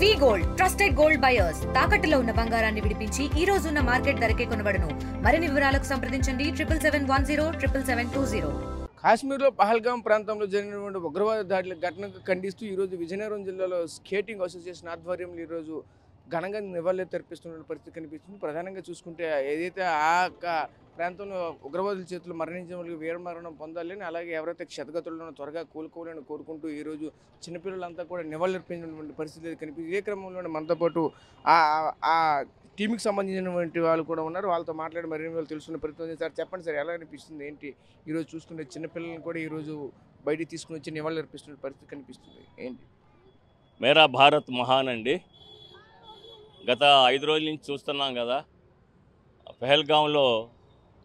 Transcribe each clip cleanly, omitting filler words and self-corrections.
వి gold trusted gold buyers తాకట్టులో ఉన్న బంగారాన్ని విడిపించి ఈ రోజు ఉన్న మార్కెట్ ధరకే కొనబడును. మరిన్ని వివరాలకు సంప్రదించండి 7710 కాశ్మీర్లో పహల్గాం ప్రాంతంలో జరిగినటువంటి ఉగ్రవాద దాడుల ఘటనకు ఖండిస్తూ ఈరోజు విజయనగరం జిల్లాలో స్కేటింగ్ అసోసియేషన్ ఆధ్వర్యంలో ఈరోజు ఘనంగా నివాళులు తెర్పిస్తున్న పరిస్థితి కనిపిస్తుంది. ప్రధానంగా చూసుకుంటే ఏదైతే ఆ ప్రాంతంలో ఉగ్రవాదుల చేతులు మరణించిన వాళ్ళకి వీరమరణం పొందాలని, అలాగే ఎవరైతే క్షతగతులను త్వరగా కోలుకోవాలని కోరుకుంటూ ఈరోజు చిన్నపిల్లలంతా కూడా నివాళులర్పించినటువంటి పరిస్థితి కనిపిస్తుంది. ఇదే క్రమంలో మనతో పాటు ఆ టీంకి సంబంధించినటువంటి వాళ్ళు కూడా ఉన్నారు. వాళ్ళతో మాట్లాడి మరిన్ని వాళ్ళు తెలుసుకునే ప్రయత్నం చేస్తారు. చెప్పండి సార్, ఎలా అనిపిస్తుంది, ఏంటి ఈరోజు చూసుకునే చిన్నపిల్లలను కూడా ఈరోజు బయటికి తీసుకుని వచ్చి నివాళులు అర్పిస్తున్న పరిస్థితి కనిపిస్తుంది, ఏంటి? మేరా భారత్ మహాన్ అండి. గత 5 రోజుల నుంచి చూస్తున్నాం కదా, పహల్గాంలో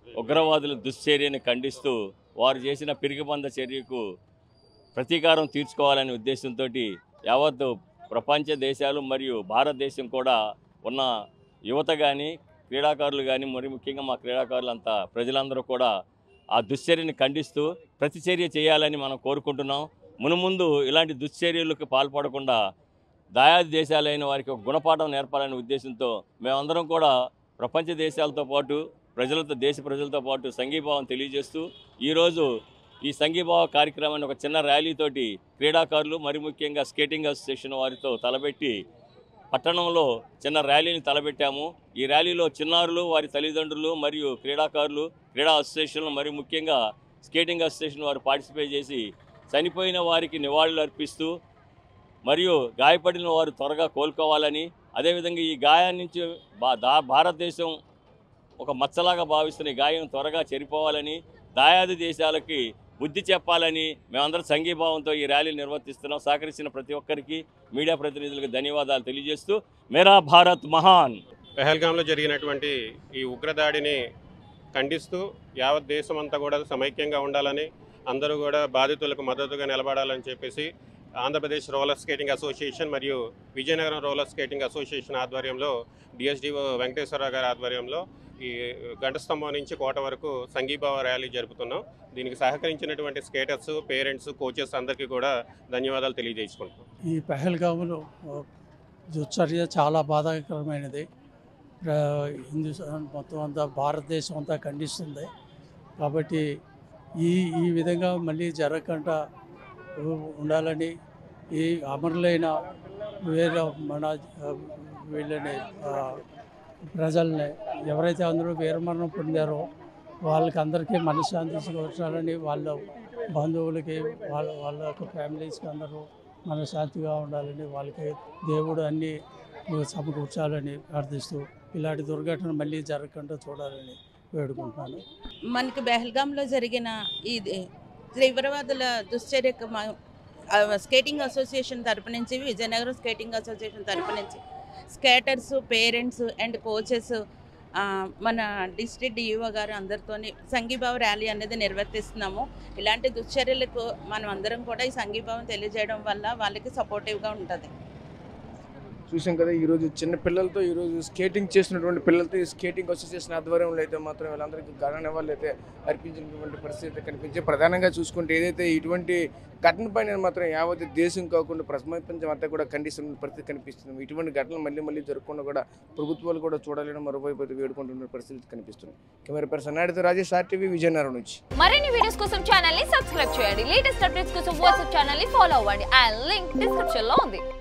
ఉగ్రవాదుల దుశ్చర్యని ఖండిస్తూ వారు చేసిన పిరిగిబంద చర్యకు ప్రతీకారం తీర్చుకోవాలనే ఉద్దేశంతో యావత్తు ప్రపంచ దేశాలు మరియు భారతదేశం కూడా ఉన్న యువత కానీ క్రీడాకారులు కానీ మరి ముఖ్యంగా మా క్రీడాకారులంతా ప్రజలందరూ కూడా ఆ దుశ్చర్యని ఖండిస్తూ ప్రతిచర్య చేయాలని మనం కోరుకుంటున్నాం. మునుముందు ఇలాంటి దుశ్చర్యలకు పాల్పడకుండా దాయాది దేశాలైన వారికి ఒక గుణపాఠం నేర్పాలనే ఉద్దేశంతో మేమందరం కూడా ప్రపంచ దేశాలతో పాటు దేశ ప్రజలతో పాటు సంఘీభావం తెలియజేస్తూ ఈరోజు ఈ సంఘీభావ కార్యక్రమాన్ని ఒక చిన్న ర్యాలీతోటి క్రీడాకారులు మరి ముఖ్యంగా స్కేటింగ్ అసోసియేషన్ వారితో తలపెట్టి పట్టణంలో చిన్న ర్యాలీని తలపెట్టాము. ఈ ర్యాలీలో చిన్నారులు, వారి తల్లిదండ్రులు మరియు క్రీడాకారులు, క్రీడా అసోసియేషన్లు మరి ముఖ్యంగా స్కేటింగ్ అసోసియేషన్ వారు పార్టిసిపేట్ చేసి చనిపోయిన వారికి నివాళులు అర్పిస్తూ మరియు గాయపడిన వారు త్వరగా కోలుకోవాలని, అదేవిధంగా ఈ గాయాన్ని నుంచి భారతదేశం ఒక మచ్చలాగా భావిస్తున్న ఈ గాయం త్వరగా చెరిపోవాలని, దాయాది దేశాలకి బుద్ధి చెప్పాలని మేమందరం సంఘీభావంతో ఈ ర్యాలీ నిర్వర్తిస్తున్నాం. సహకరించిన ప్రతి ఒక్కరికి మీడియా ప్రతినిధులకు ధన్యవాదాలు తెలియజేస్తూ మేరా భారత్ మహాన్. పహల్గాంలో జరిగినటువంటి ఈ ఉగ్రదాడిని ఖండిస్తూ యావత్ దేశం అంతా కూడా సమైక్యంగా ఉండాలని, అందరూ కూడా బాధితులకు మద్దతుగా నిలబడాలని చెప్పేసి ఆంధ్రప్రదేశ్ రోలర్ స్కేటింగ్ అసోసియేషన్ మరియు విజయనగరం రోలర్ స్కేటింగ్ అసోసియేషన్ ఆధ్వర్యంలో డిఎస్డిఓ వెంకటేశ్వరరావు గారి ఆధ్వర్యంలో ఈ గంట స్తంభం నుంచి కోట వరకు సంఘీభావ ర్యాలీ జరుపుతున్నాం. దీనికి సహకరించినటువంటి స్కేటర్స్, పేరెంట్స్, కోచెస్ అందరికీ కూడా ధన్యవాదాలు తెలియజేసుకుంటున్నాం. ఈ పహల్గాంలో దుశ్చర్య చాలా బాధాకరమైనది. హిందుస్థాన్ మొత్తం అంతా, భారతదేశం అంతా ఖండిస్తుంది. కాబట్టి ఈ విధంగా మళ్ళీ జరగకుండా ఉండాలని, ఈ అమరులైన మన వీళ్ళని ప్రజల్ని ఎవరైతే అందరూ వీరమరణం పొందారో వాళ్ళకి అందరికీ మనశ్శాంతి చేకూర్చాలని, వాళ్ళ బంధువులకి వాళ్ళ యొక్క ఫ్యామిలీస్కి అందరూ మనశ్శాంతిగా ఉండాలని, వాళ్ళకి దేవుడు అన్నీ సమకూర్చాలని ప్రార్థిస్తూ ఇలాంటి దుర్ఘటన మళ్ళీ జరగకుండా చూడాలని వేడుకుంటున్నాను. మనకి పహల్గాంలో జరిగిన ఈ తీవ్రవాదుల దుశ్చర్యకు స్కేటింగ్ అసోసియేషన్ తరపు నుంచి, విజయనగరం స్కేటింగ్ అసోసియేషన్ తరపు నుంచి స్కేటర్స్, పేరెంట్స్ అండ్ కోచెస్, మన డిస్ట్రిక్ట్ డిఓ గారు అందరితో సంఘీభావ ర్యాలీ అనేది నిర్వర్తిస్తున్నాము. ఇలాంటి దుశ్చర్యలకు మనం అందరం కూడా ఈ సంఘీభావం తెలియజేయడం వల్ల వాళ్ళకి సపోర్టివ్గా ఉంటుంది. చూసాం కదా, ఈరోజు చిన్న పిల్లలతో, ఈరోజు స్కేటింగ్ చేసినటువంటి పిల్లలతో ఈ స్కేటింగ్ అసోసియేషన్ ఆధ్వర్యంలో అయితే మాత్రం వీళ్ళందరికీ ఘన నివాళులు అయితే అర్పించినటువంటి పరిస్థితి కనిపించే. ప్రధానంగా చూసుకుంటే ఏదైతే ఇటువంటి ఘటన పైన మాత్రం యావత్ దేశం కాకుండా ప్రపంచం అంతా కూడా ఖండిస్తున్న పరిస్థితి కనిపిస్తుంది. ఇటువంటి ఘటనలు మళ్ళీ జరగకుండా కూడా ప్రభుత్వాలు కూడా చూడాలని మరోవైపు వేడుకుంటున్న పరిస్థితి కనిపిస్తుంది. కెమెరా పర్సన్ నాయుడుతో రాజేష్, ఆర్టీవీ, విజయనగరం నుంచి. మరిన్ని వీడియోస్ కోసం ఛానల్ ని సబ్స్క్రైబ్ చేయండి. లేటెస్ట్ అప్డేట్స్ కోసం వాట్సాప్ ఛానల్ ని ఫాలో అవ్వండి. ఆ లింక్ డిస్క్రిప్షన్ లో ఉంది.